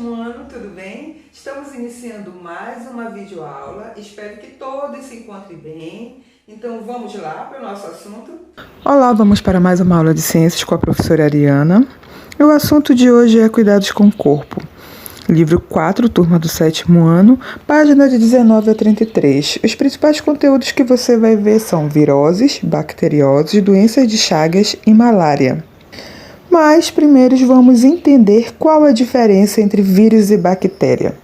sétimo ano, tudo bem? Estamos iniciando mais uma videoaula, espero que todos se encontrem bem. Então vamos lá para o nosso assunto. Olá, vamos para mais uma aula de ciências com a professora Ariana. E o assunto de hoje é cuidados com o corpo. Livro 4, turma do sétimo ano, página de 19 a 33. Os principais conteúdos que você vai ver são viroses, bacterioses, doenças de Chagas e malária. Mas primeiro vamos entender qual a diferença entre vírus e bactéria.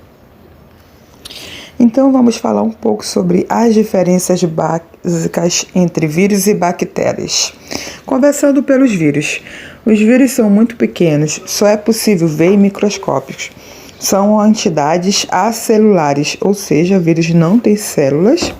Então vamos falar um pouco sobre as diferenças básicas entre vírus e bactérias. Começando pelos vírus. Os vírus são muito pequenos, só é possível ver em microscópios. São entidades acelulares, ou seja, vírus não têm células,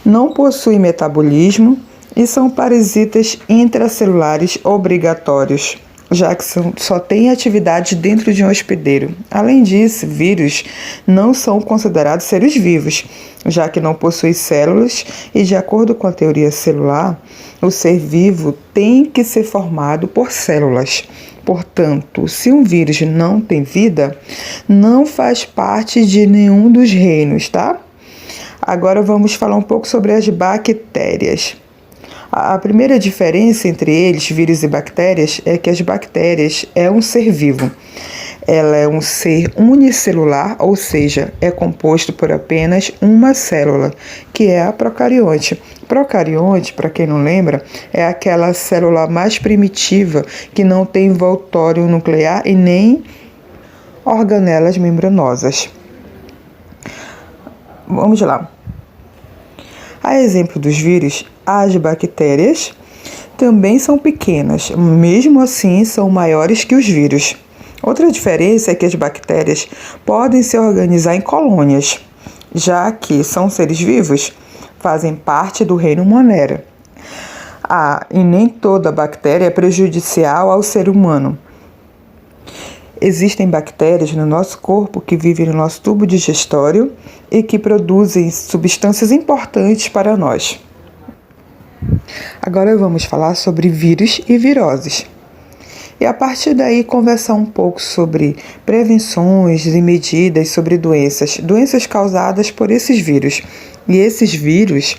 não possuem metabolismo e são parasitas intracelulares obrigatórios, já que só têm atividade dentro de um hospedeiro. Além disso, vírus não são considerados seres vivos, já que não possuem células e, de acordo com a teoria celular, o ser vivo tem que ser formado por células. Portanto, se um vírus não tem vida, não faz parte de nenhum dos reinos, tá? Agora vamos falar um pouco sobre as bactérias. A primeira diferença entre eles, vírus e bactérias, é que as bactérias é um ser vivo. Ela é um ser unicelular, ou seja, é composto por apenas uma célula, que é a procarionte. Procarionte, para quem não lembra, é aquela célula mais primitiva que não tem envoltório nuclear e nem organelas membranosas. Vamos lá. A exemplo dos vírus, as bactérias também são pequenas, mesmo assim são maiores que os vírus. Outra diferença é que as bactérias podem se organizar em colônias, já que são seres vivos, fazem parte do reino Monera. E nem toda bactéria é prejudicial ao ser humano. Existem bactérias no nosso corpo que vivem no nosso tubo digestório e que produzem substâncias importantes para nós. Agora vamos falar sobre vírus e viroses. E a partir daí conversar um pouco sobre prevenções e medidas sobre doenças causadas por esses vírus. E esses vírus,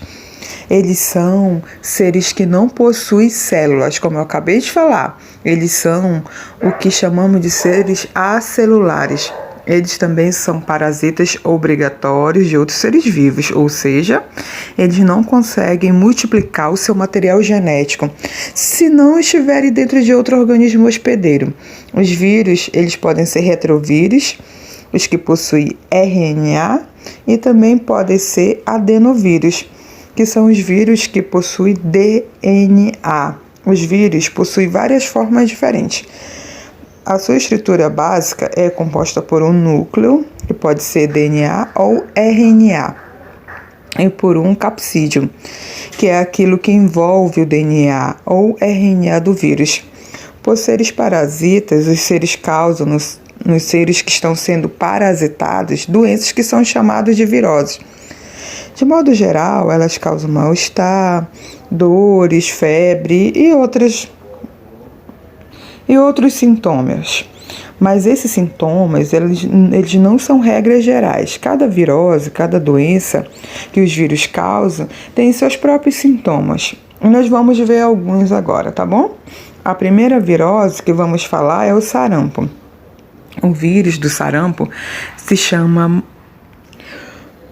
eles são seres que não possuem células, como eu acabei de falar. Eles são o que chamamos de seres acelulares. Eles também são parasitas obrigatórios de outros seres vivos, ou seja, eles não conseguem multiplicar o seu material genético se não estiverem dentro de outro organismo hospedeiro. Os vírus, eles podem ser retrovírus, os que possuem RNA, e também podem ser adenovírus, que são os vírus que possuem DNA. Os vírus possuem várias formas diferentes. A sua estrutura básica é composta por um núcleo, que pode ser DNA ou RNA, e por um capsídeo, que é aquilo que envolve o DNA ou RNA do vírus. Por seres parasitas, os seres causam nos seres que estão sendo parasitados doenças que são chamadas de viroses. De modo geral, elas causam mal-estar, dores, febre e outros sintomas. Mas esses sintomas, eles não são regras gerais. Cada virose, cada doença que os vírus causam, tem seus próprios sintomas. Nós vamos ver alguns agora, tá bom? A primeira virose que vamos falar é o sarampo. O vírus do sarampo se chama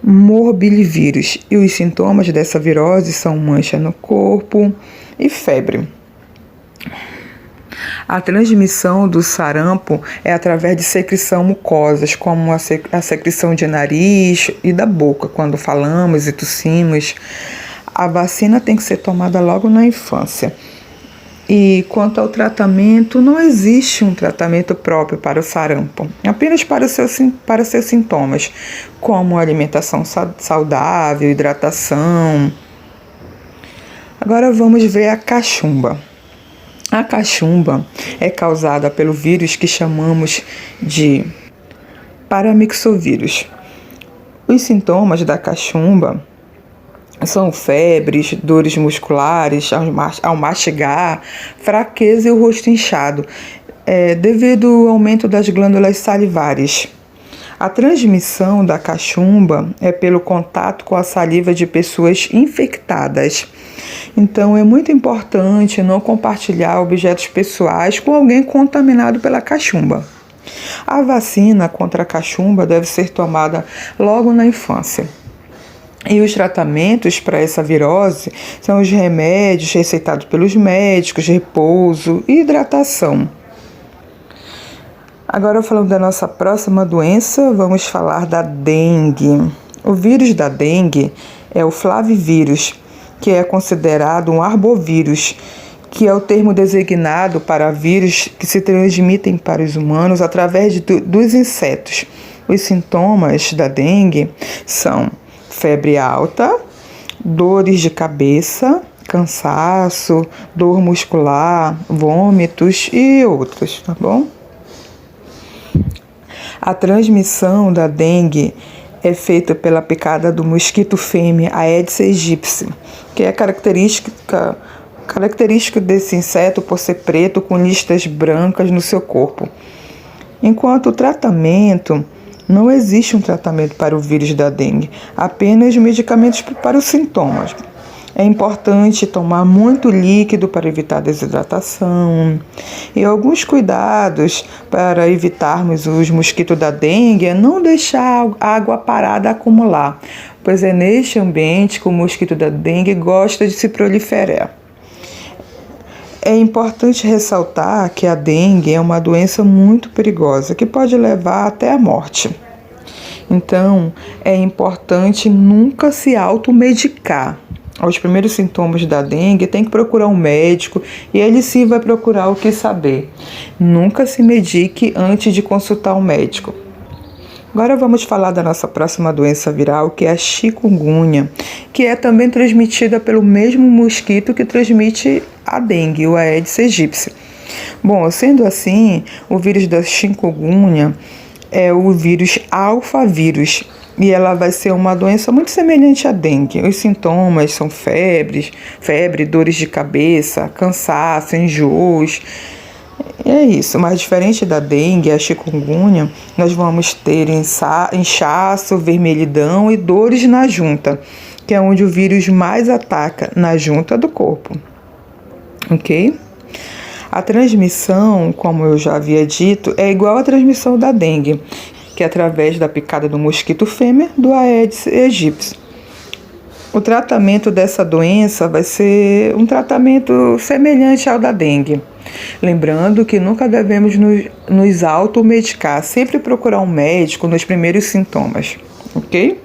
morbilivírus e os sintomas dessa virose são mancha no corpo e febre. A transmissão do sarampo é através de secreção mucosas, como a secreção de nariz e da boca, quando falamos e tossimos. A vacina tem que ser tomada logo na infância. E quanto ao tratamento, não existe um tratamento próprio para o sarampo, apenas para seus sintomas, como alimentação saudável, hidratação. Agora vamos ver a cachumba. A cachumba é causada pelo vírus que chamamos de paramyxovírus. Os sintomas da cachumba são febres, dores musculares ao mastigar, fraqueza e o rosto inchado. devido ao aumento das glândulas salivares. A transmissão da cachumba é pelo contato com a saliva de pessoas infectadas. Então, é muito importante não compartilhar objetos pessoais com alguém contaminado pela cachumba. A vacina contra a cachumba deve ser tomada logo na infância. E os tratamentos para essa virose são os remédios receitados pelos médicos, repouso e hidratação. Agora, falando da nossa próxima doença, vamos falar da dengue. O vírus da dengue é o flavivírus, que é considerado um arbovírus, que é o termo designado para vírus que se transmitem para os humanos através dos insetos. Os sintomas da dengue são febre alta, dores de cabeça, cansaço, dor muscular, vômitos e outros, tá bom? A transmissão da dengue é feita pela picada do mosquito fêmea Aedes aegypti, que é característica desse inseto por ser preto com listas brancas no seu corpo. Enquanto o tratamento, não existe um tratamento para o vírus da dengue, apenas medicamentos para os sintomas. É importante tomar muito líquido para evitar desidratação. E alguns cuidados para evitarmos os mosquitos da dengue é não deixar a água parada acumular, pois é neste ambiente que o mosquito da dengue gosta de se proliferar. É importante ressaltar que a dengue é uma doença muito perigosa, que pode levar até a morte. Então, é importante nunca se automedicar. Aos primeiros sintomas da dengue, tem que procurar um médico e ele sim vai procurar o que saber. Nunca se medique antes de consultar um médico. Agora vamos falar da nossa próxima doença viral, que é a chikungunya, que é também transmitida pelo mesmo mosquito que transmite a dengue, o Aedes aegypti. Bom, sendo assim, o vírus da chikungunya é o vírus alfavírus, e ela vai ser uma doença muito semelhante à dengue. Os sintomas são febre, dores de cabeça, cansaço, enjoos. É isso, mas diferente da dengue, a chikungunya, nós vamos ter inchaço, vermelhidão e dores na junta, que é onde o vírus mais ataca, na junta do corpo. Ok? A transmissão, como eu já havia dito, é igual à transmissão da dengue, que é através da picada do mosquito fêmea do Aedes aegypti. O tratamento dessa doença vai ser um tratamento semelhante ao da dengue. Lembrando que nunca devemos nos automedicar, sempre procurar um médico nos primeiros sintomas, ok?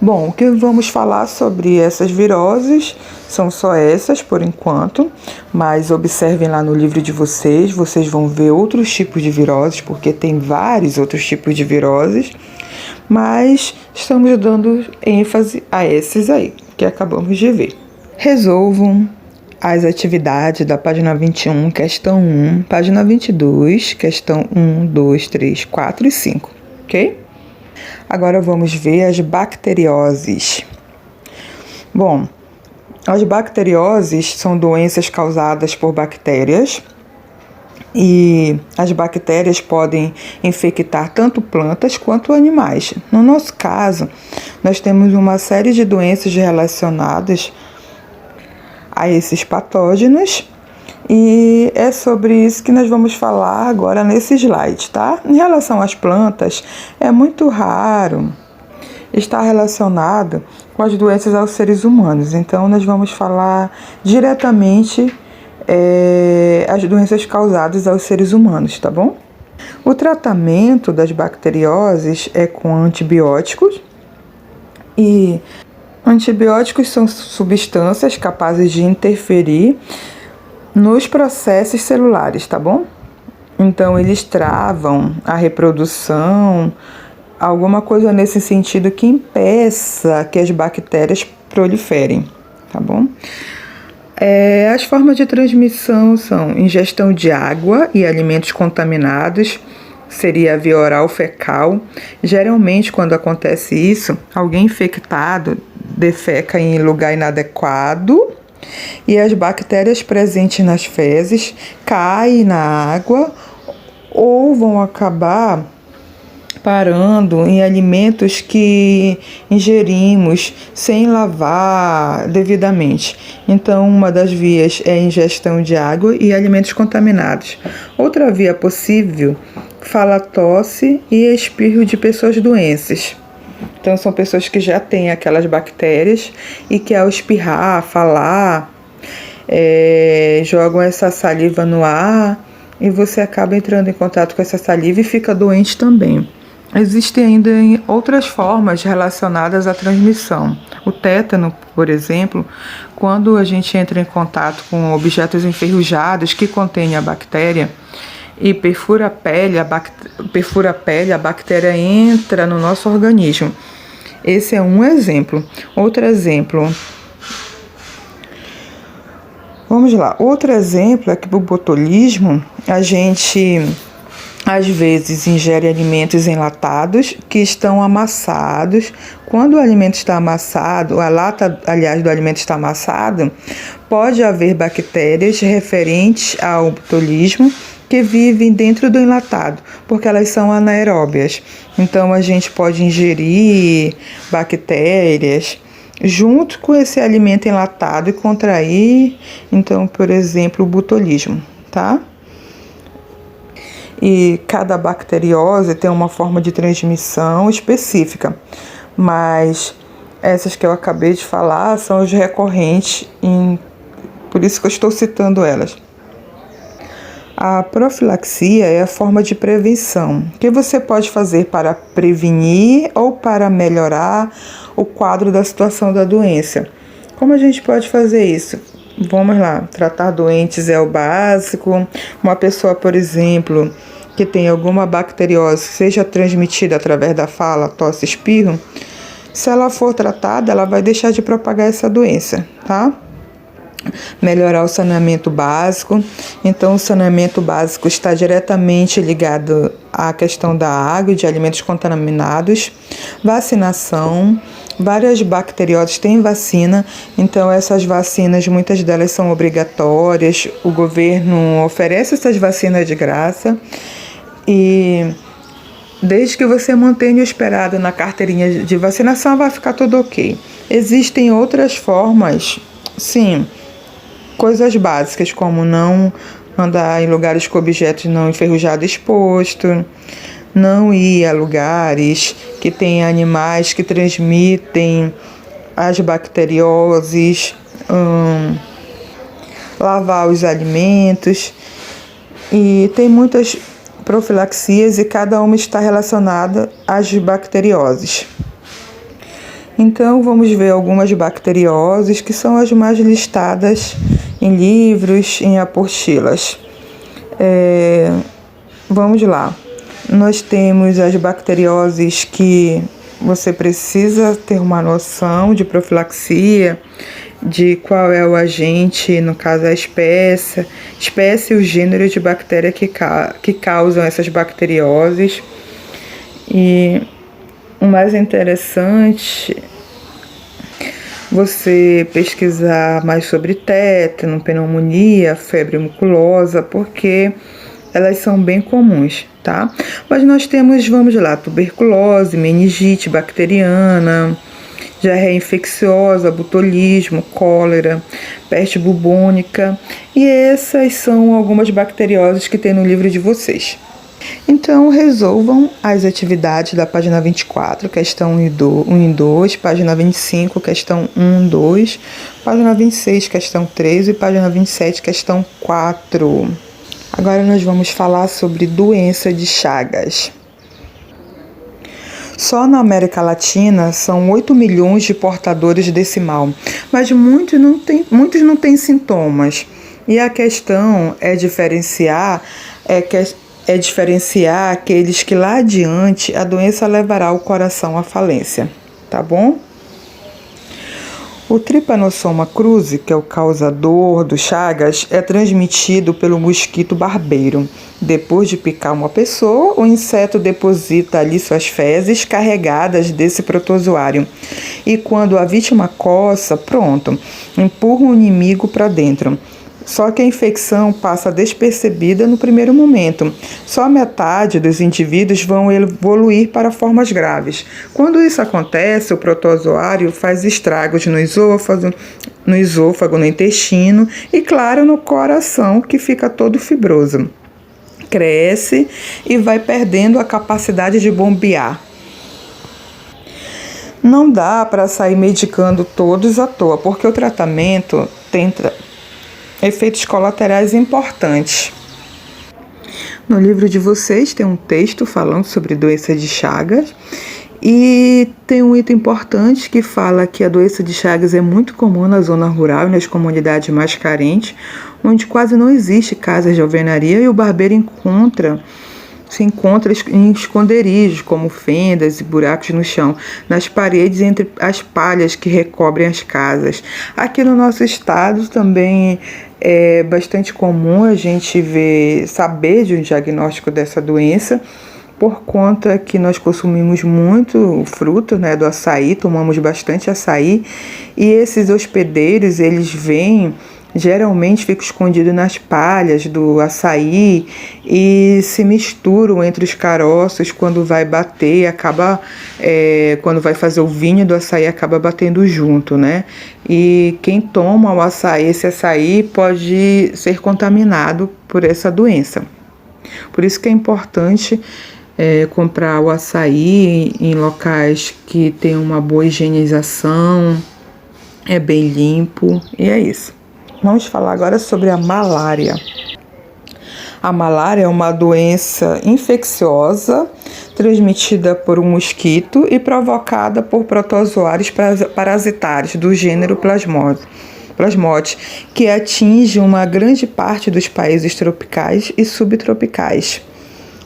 Bom, o que vamos falar sobre essas viroses são só essas por enquanto, mas observem lá no livro de vocês vão ver outros tipos de viroses, porque tem vários outros tipos de viroses, mas estamos dando ênfase a esses aí, que acabamos de ver. Resolvam as atividades da página 21, questão 1, página 22, questão 1, 2, 3, 4 e 5, ok? Agora vamos ver as bacterioses. Bom, as bacterioses são doenças causadas por bactérias e as bactérias podem infectar tanto plantas quanto animais. No nosso caso, nós temos uma série de doenças relacionadas a esses patógenos e é sobre isso que nós vamos falar agora nesse slide, tá? Em relação às plantas, é muito raro estar relacionado com as doenças aos seres humanos. Então, nós vamos falar diretamente as doenças causadas aos seres humanos, tá bom? O tratamento das bacterioses é com antibióticos e antibióticos são substâncias capazes de interferir nos processos celulares, tá bom? Então, eles travam a reprodução, alguma coisa nesse sentido que impeça que as bactérias proliferem, tá bom? As formas de transmissão são ingestão de água e alimentos contaminados, seria a via oral fecal. Geralmente, quando acontece isso, alguém infectado defeca em lugar inadequado E as bactérias presentes nas fezes caem na água ou vão acabar parando em alimentos que ingerimos sem lavar devidamente. Então, uma das vias é a ingestão de água e alimentos contaminados. Outra via possível, falatosse e espirro de pessoas doentes. Então, são pessoas que já têm aquelas bactérias e que ao espirrar, falar, jogam essa saliva no ar e você acaba entrando em contato com essa saliva e fica doente também. Existem ainda outras formas relacionadas à transmissão. O tétano, por exemplo, quando a gente entra em contato com objetos enferrujados que contêm a bactéria e perfura a pele, a bactéria entra no nosso organismo. Esse é um exemplo. Outro exemplo. Vamos lá. Outro exemplo é que o botulismo, a gente às vezes ingere alimentos enlatados que estão amassados. Quando o alimento está amassado, a lata, aliás, do alimento está amassado, pode haver bactérias referentes ao botulismo que vivem dentro do enlatado, porque elas são anaeróbias. Então, a gente pode ingerir bactérias junto com esse alimento enlatado e contrair, então, por exemplo, o botulismo, tá? E cada bacteriose tem uma forma de transmissão específica, mas essas que eu acabei de falar são as recorrentes, por isso que eu estou citando elas. A profilaxia é a forma de prevenção que você pode fazer para prevenir ou para melhorar o quadro da situação da doença. Como a gente pode fazer isso? Vamos lá, tratar doentes é o básico. Uma pessoa, por exemplo, que tem alguma bacteriose, seja transmitida através da fala, tosse, espirro, se ela for tratada, ela vai deixar de propagar essa doença, tá? Melhorar o saneamento básico. Então, o saneamento básico está diretamente ligado à questão da água e de alimentos contaminados. Vacinação. Várias bacterioses têm vacina, então essas vacinas, muitas delas são obrigatórias. O governo oferece essas vacinas de graça e desde que você mantenha o esperado na carteirinha de vacinação, vai ficar tudo ok. Existem outras formas, sim, coisas básicas como não andar em lugares com objetos não enferrujados exposto, não ir a lugares que tem animais que transmitem as bacterioses, lavar os alimentos. E tem muitas profilaxias e cada uma está relacionada às bacterioses. Então, vamos ver algumas bacterioses que são as mais listadas em livros, em apostilas. Vamos lá. Nós temos as bacterioses que você precisa ter uma noção de profilaxia, de qual é o agente, no caso a espécie e o gênero de bactéria que causam essas bacterioses. E o mais interessante, você pesquisar mais sobre tétano, pneumonia, febre maculosa, porque elas são bem comuns, tá? Mas nós temos, vamos lá, tuberculose, meningite bacteriana, diarreia infecciosa, botulismo, cólera, peste bubônica, e essas são algumas bacterioses que tem no livro de vocês. Então, resolvam as atividades da página 24, questão 1 e 2, página 25, questão 1 e 2, página 26, questão 3 e página 27, questão 4. Agora nós vamos falar sobre doença de Chagas. Só na América Latina são 8 milhões de portadores desse mal, mas muitos não têm sintomas. E a questão é diferenciar aqueles que lá adiante a doença levará o coração à falência, tá bom? O Trypanosoma cruzi, que é o causador do Chagas, é transmitido pelo mosquito barbeiro. Depois de picar uma pessoa, o inseto deposita ali suas fezes carregadas desse protozoário. E quando a vítima coça, pronto, empurra o inimigo para dentro. Só que a infecção passa despercebida no primeiro momento. Só metade dos indivíduos vão evoluir para formas graves. Quando isso acontece, o protozoário faz estragos no esôfago, no intestino e, claro, no coração, que fica todo fibroso. Cresce e vai perdendo a capacidade de bombear. Não dá para sair medicando todos à toa, porque o tratamento tem efeitos colaterais importantes. No livro de vocês tem um texto falando sobre doença de Chagas e tem um item importante que fala que a doença de Chagas é muito comum na zona rural e nas comunidades mais carentes, onde quase não existe casas de alvenaria e o barbeiro se encontra em esconderijos, como fendas e buracos no chão, nas paredes entre as palhas que recobrem as casas. Aqui no nosso estado também é bastante comum a gente saber de um diagnóstico dessa doença, por conta que nós consumimos muito fruto, né, do açaí, tomamos bastante açaí, e esses hospedeiros, eles geralmente ficam escondidos nas palhas do açaí e se misturam entre os caroços. Quando vai bater, quando vai fazer o vinho do açaí, acaba batendo junto, né? E quem toma esse açaí pode ser contaminado por essa doença. Por isso que é importante comprar o açaí em locais que tem uma boa higienização, é bem limpo, e é isso. Vamos falar agora sobre a malária. A malária é uma doença infecciosa transmitida por um mosquito e provocada por protozoários parasitários do gênero Plasmodium, que atinge uma grande parte dos países tropicais e subtropicais.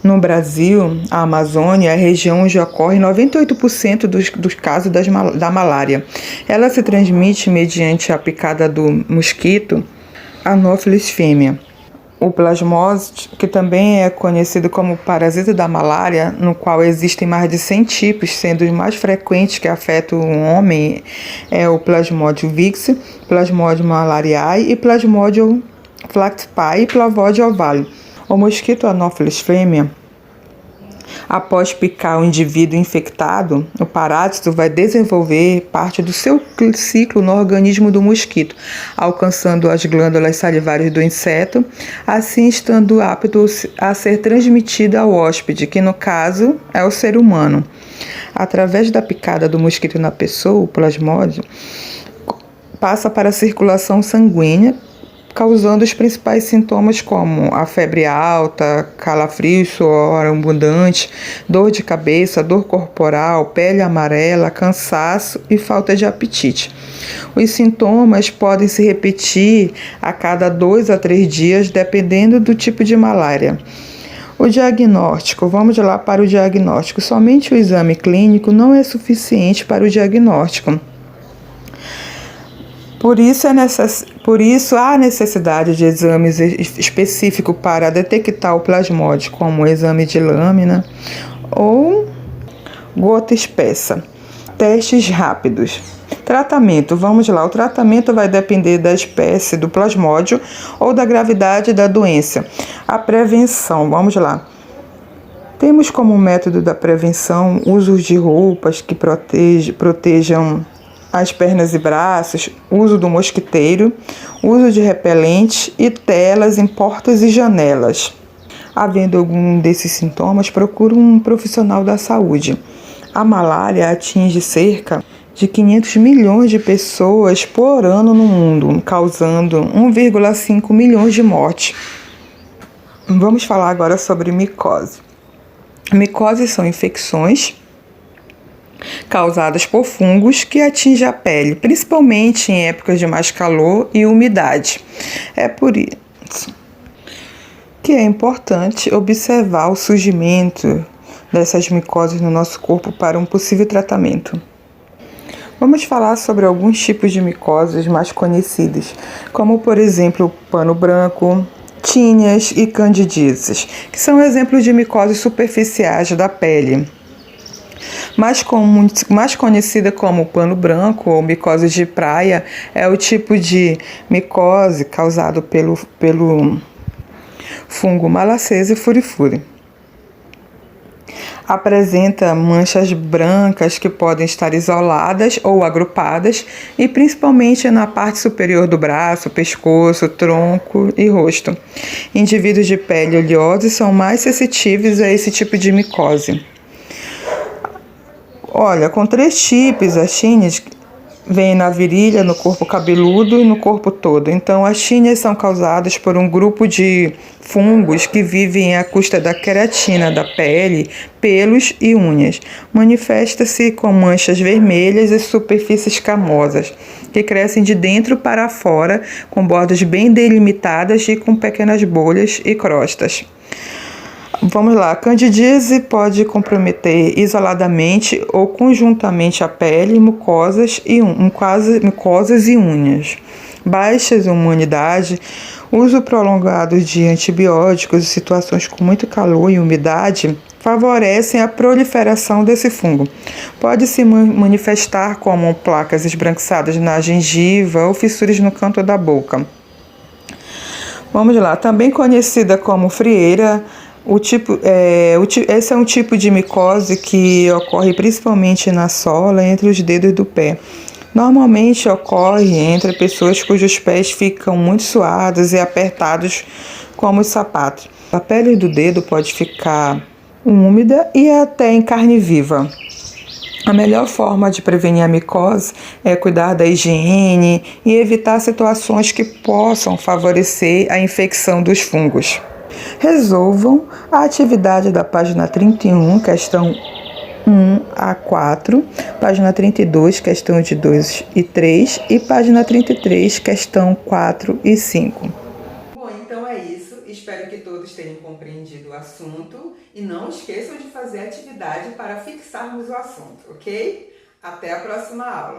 No Brasil, a Amazônia é a região onde ocorre 98% dos casos da malária. Ela se transmite mediante a picada do mosquito Anopheles fêmea. O Plasmodium, que também é conhecido como parasita da malária, no qual existem mais de 100 tipos, sendo os mais frequentes que afetam o homem é o Plasmodium vixium, Plasmodium malariae e Plasmodium falciparum e Plasmodium ovale. O mosquito Anopheles fêmea, após picar o indivíduo infectado, o parásito vai desenvolver parte do seu ciclo no organismo do mosquito, alcançando as glândulas salivares do inseto, assim estando apto a ser transmitido ao hóspede, que no caso é o ser humano. Através da picada do mosquito na pessoa, o Plasmodium passa para a circulação sanguínea, causando os principais sintomas como a febre alta, calafrio, suor abundante, dor de cabeça, dor corporal, pele amarela, cansaço e falta de apetite. Os sintomas podem se repetir a cada 2 a 3 dias, dependendo do tipo de malária. O diagnóstico, vamos lá para o diagnóstico. Somente o exame clínico não é suficiente para o diagnóstico. Por isso, há necessidade de exames específicos para detectar o plasmódio, como o exame de lâmina ou gota espessa. Testes rápidos. Tratamento, vamos lá. O tratamento vai depender da espécie do plasmódio ou da gravidade da doença. A prevenção, vamos lá. Temos como método da prevenção uso de roupas que protejam as pernas e braços, uso do mosquiteiro, uso de repelente e telas em portas e janelas. Havendo algum desses sintomas, procure um profissional da saúde. A malária atinge cerca de 500 milhões de pessoas por ano no mundo, causando 1,5 milhões de mortes. Vamos falar agora sobre micose. Micoses são infecções causadas por fungos que atingem a pele, principalmente em épocas de mais calor e umidade. É por isso que é importante observar o surgimento dessas micoses no nosso corpo para um possível tratamento. Vamos falar sobre alguns tipos de micoses mais conhecidas, como por exemplo o pano branco, tíneas e candidíases, que são exemplos de micoses superficiais da pele. Mais conhecida como pano branco ou micose de praia é o tipo de micose causado pelo fungo Malacese furifuri. Apresenta manchas brancas que podem estar isoladas ou agrupadas e principalmente na parte superior do braço, pescoço, tronco e rosto. Indivíduos de pele oleosa são mais suscetíveis a esse tipo de micose. Olha, com 3 tipos, as tíneas vêm na virilha, no corpo cabeludo e no corpo todo. Então, as tíneas são causadas por um grupo de fungos que vivem à custa da queratina da pele, pelos e unhas. Manifesta-se com manchas vermelhas e superfícies escamosas, que crescem de dentro para fora, com bordas bem delimitadas e com pequenas bolhas e crostas. Vamos lá, a candidíase pode comprometer isoladamente ou conjuntamente a pele, mucosas e unhas. Baixa imunidade, uso prolongado de antibióticos e situações com muito calor e umidade favorecem a proliferação desse fungo. Pode se manifestar como placas esbranquiçadas na gengiva ou fissuras no canto da boca. Vamos lá, também conhecida como frieira. Esse é um tipo de micose que ocorre principalmente na sola, entre os dedos do pé. Normalmente ocorre entre pessoas cujos pés ficam muito suados e apertados como os sapatos. A pele do dedo pode ficar úmida e até em carne viva. A melhor forma de prevenir a micose é cuidar da higiene e evitar situações que possam favorecer a infecção dos fungos. Resolvam a atividade da página 31, questão 1 a 4, página 32, questão de 2 e 3 e página 33, questão 4 e 5. Bom, então é isso. Espero que todos tenham compreendido o assunto e não esqueçam de fazer atividade para fixarmos o assunto, ok? Até a próxima aula!